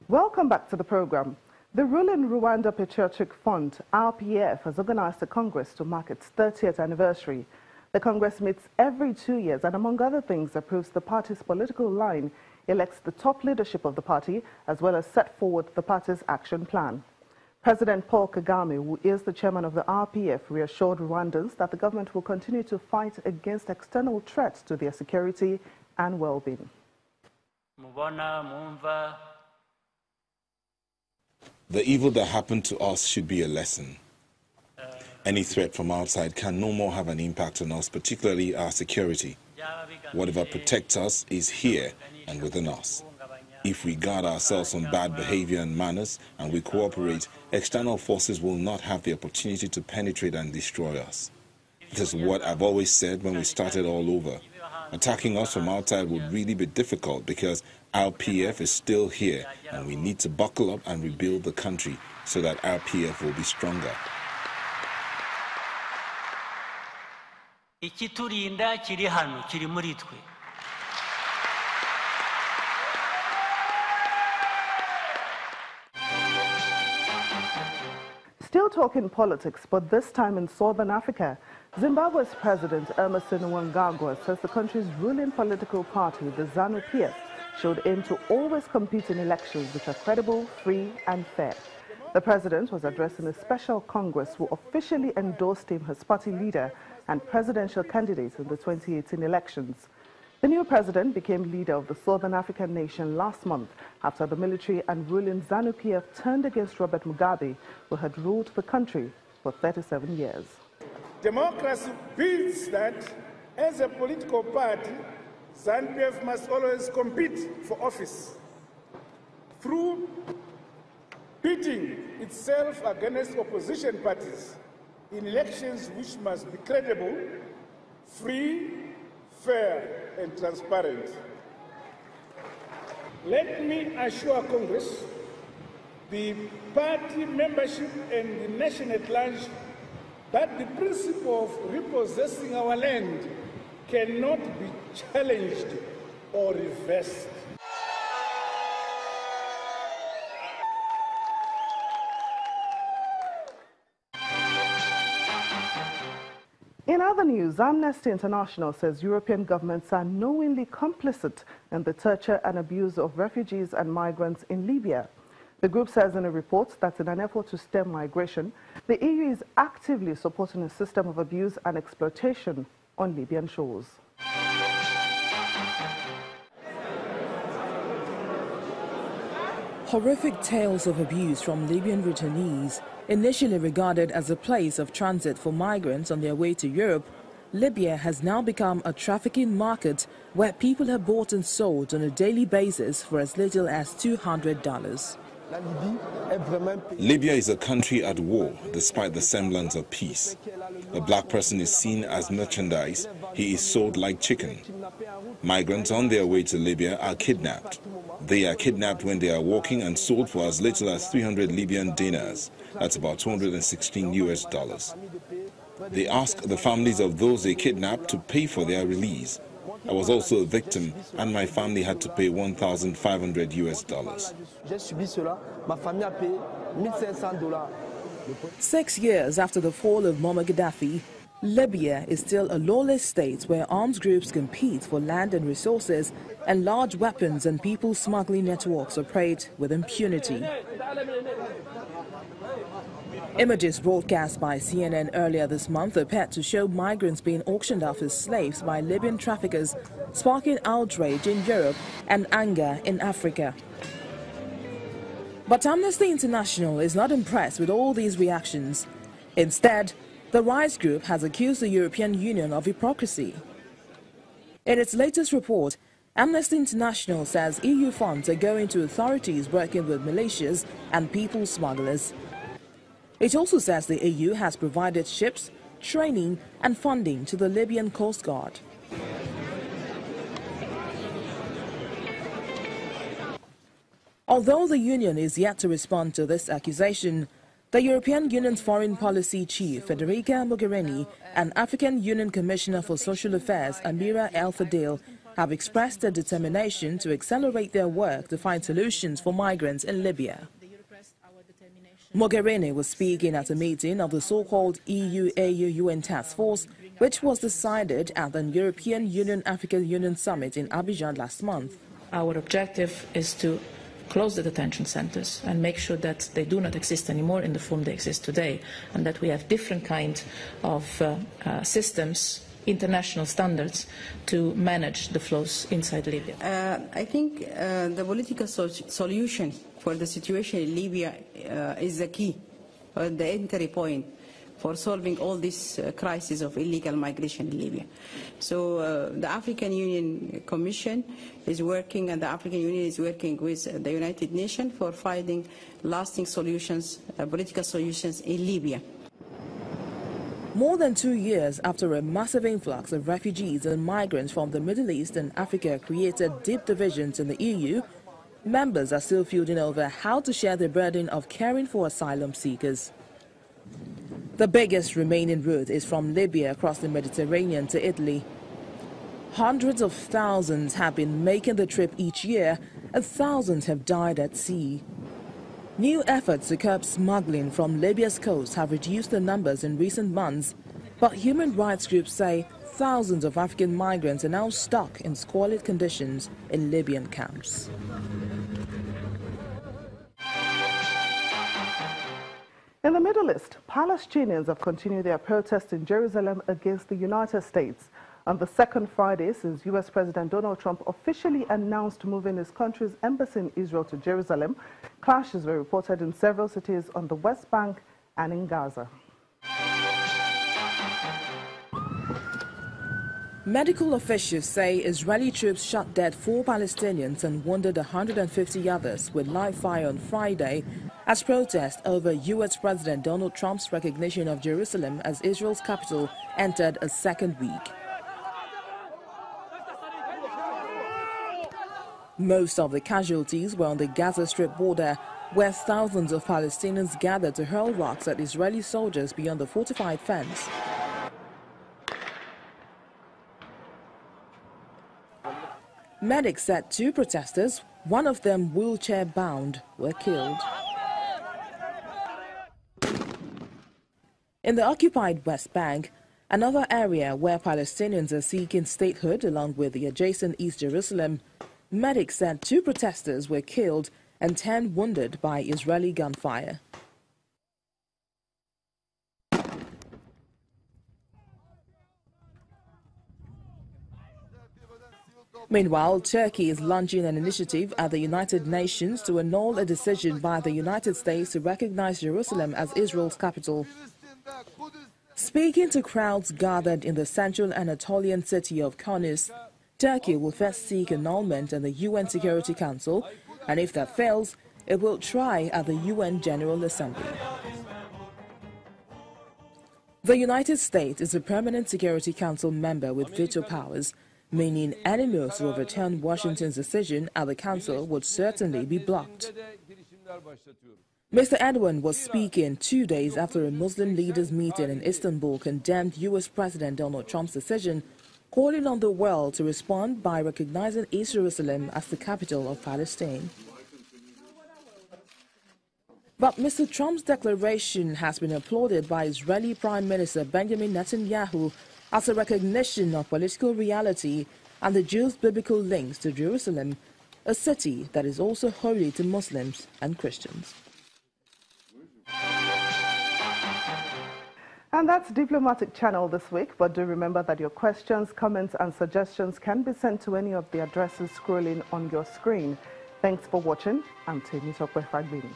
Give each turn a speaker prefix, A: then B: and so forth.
A: Welcome back to the program. The ruling Rwanda Patriotic Front, RPF, has organized a congress to mark its 30th anniversary. The congress meets every 2 years and, among other things, approves the party's political line, elects the top leadership of the party, as well as set forward the party's action plan. President Paul Kagame, who is the chairman of the RPF, reassured Rwandans that the government will continue to fight against external threats to their security and well-being.
B: The evil that happened to us should be a lesson. Any threat from outside can no more have an impact on us, particularly our security. Whatever protects us is here and within us. If we guard ourselves from bad behavior and manners and we cooperate, external forces will not have the opportunity to penetrate and destroy us. This is what I've always said when we started all over. Attacking us from outside would really be difficult because our PF is still here and we need to buckle up and rebuild the country so that our PF will be stronger.
A: Still talking politics, but this time in Southern Africa, Zimbabwe's President Emmerson Mnangagwa says the country's ruling political party, the ZANU-PF, should aim to always compete in elections which are credible, free and fair. The president was addressing a special congress who officially endorsed him as party leader and presidential candidate in the 2018 elections. The new president became leader of the Southern African nation last month after the military and ruling ZANU-PF turned against Robert Mugabe, who had ruled the country for 37 years.
C: Democracy builds that as a political party, ZANU-PF must always compete for office through pitting itself against opposition parties in elections which must be credible, free, fair and transparent. Let me assure Congress, the party membership and the nation at large that the principle of repossessing our land cannot be challenged or reversed.
A: In other news, Amnesty International says European governments are knowingly complicit in the torture and abuse of refugees and migrants in Libya. The group says in a report that in an effort to stem migration, the EU is actively supporting a system of abuse and exploitation on Libyan shores.
D: Horrific tales of abuse from Libyan returnees. Initially regarded as a place of transit for migrants on their way to Europe, Libya has now become a trafficking market where people are bought and sold on a daily basis for as little as $200.
B: Libya is a country at war, despite the semblance of peace. A black person is seen as merchandise. He is sold like chicken. Migrants on their way to Libya are kidnapped. They are kidnapped when they are walking and sold for as little as 300 Libyan dinars. That's about $216 US. They ask the families of those they kidnapped to pay for their release. I was also a victim, and my family had to pay $1,500 US.
D: 6 years after the fall of Muammar Gaddafi, Libya is still a lawless state where armed groups compete for land and resources, and large weapons and people smuggling networks operate with impunity. Images broadcast by CNN earlier this month appeared to show migrants being auctioned off as slaves by Libyan traffickers, sparking outrage in Europe and anger in Africa. But Amnesty International is not impressed with all these reactions. Instead, the Rise Group has accused the European Union of hypocrisy. In its latest report, Amnesty International says EU funds are going to authorities working with militias and people smugglers. It also says the EU has provided ships, training and funding to the Libyan Coast Guard. Although the Union is yet to respond to this accusation, the European Union's Foreign Policy Chief, Federica Mogherini, and African Union Commissioner for Social Affairs, Amira El Fadil, have expressed their determination to accelerate their work to find solutions for migrants in Libya. Mogherini was speaking at a meeting of the so-called EU-AU UN Task Force, which was decided at the European Union-African Union Summit in Abidjan last month.
E: Our objective is to close the detention centres and make sure that they do not exist anymore in the form they exist today, and that we have different kinds of systems, international standards, to manage the flows inside Libya.
F: I think the political solution for the situation in Libya is the key, the entry point for solving all this crisis of illegal migration in Libya. So the African Union Commission is working, and the African Union is working with the United Nations for finding lasting solutions, political solutions in Libya.
D: More than 2 years after a massive influx of refugees and migrants from the Middle East and Africa created deep divisions in the EU, members are still feuding over how to share the burden of caring for asylum seekers. The biggest remaining route is from Libya across the Mediterranean to Italy. Hundreds of thousands have been making the trip each year, and thousands have died at sea. New efforts to curb smuggling from Libya's coast have reduced the numbers in recent months, but human rights groups say thousands of African migrants are now stuck in squalid conditions in Libyan camps.
A: In the Middle East, Palestinians have continued their protests in Jerusalem against the United States. On the second Friday since U.S. President Donald Trump officially announced moving his country's embassy in Israel to Jerusalem, clashes were reported in several cities on the West Bank and in Gaza.
D: Medical officials say Israeli troops shot dead 4 Palestinians and wounded 150 others with live fire on Friday as protest over U.S. President Donald Trump's recognition of Jerusalem as Israel's capital entered a second week. Most of the casualties were on the Gaza Strip border, where thousands of Palestinians gathered to hurl rocks at Israeli soldiers beyond the fortified fence. Medics said 2 protesters, one of them wheelchair-bound, were killed. In the occupied West Bank, another area where Palestinians are seeking statehood along with the adjacent East Jerusalem, medics said 2 protesters were killed and 10 wounded by Israeli gunfire. Meanwhile, Turkey is launching an initiative at the United Nations to annul a decision by the United States to recognize Jerusalem as Israel's capital. Speaking to crowds gathered in the central Anatolian city of Konis, Turkey will first seek annulment in the UN Security Council, and if that fails, it will try at the UN General Assembly. The United States is a permanent Security Council member with veto powers, meaning any moves to overturn Washington's decision at the Council would certainly be blocked. Mr. Erdogan was speaking 2 days after a Muslim leaders' meeting in Istanbul condemned U.S. President Donald Trump's decision, calling on the world to respond by recognizing East Jerusalem as the capital of Palestine. But Mr. Trump's declaration has been applauded by Israeli Prime Minister Benjamin Netanyahu as a recognition of political reality and the Jews' biblical links to Jerusalem, a city that is also holy to Muslims and Christians.
A: And that's Diplomatic Channel this week, but do remember that your questions, comments and suggestions can be sent to any of the addresses scrolling on your screen. Thanks for watching. I'm Temi Tokwe Fagbini.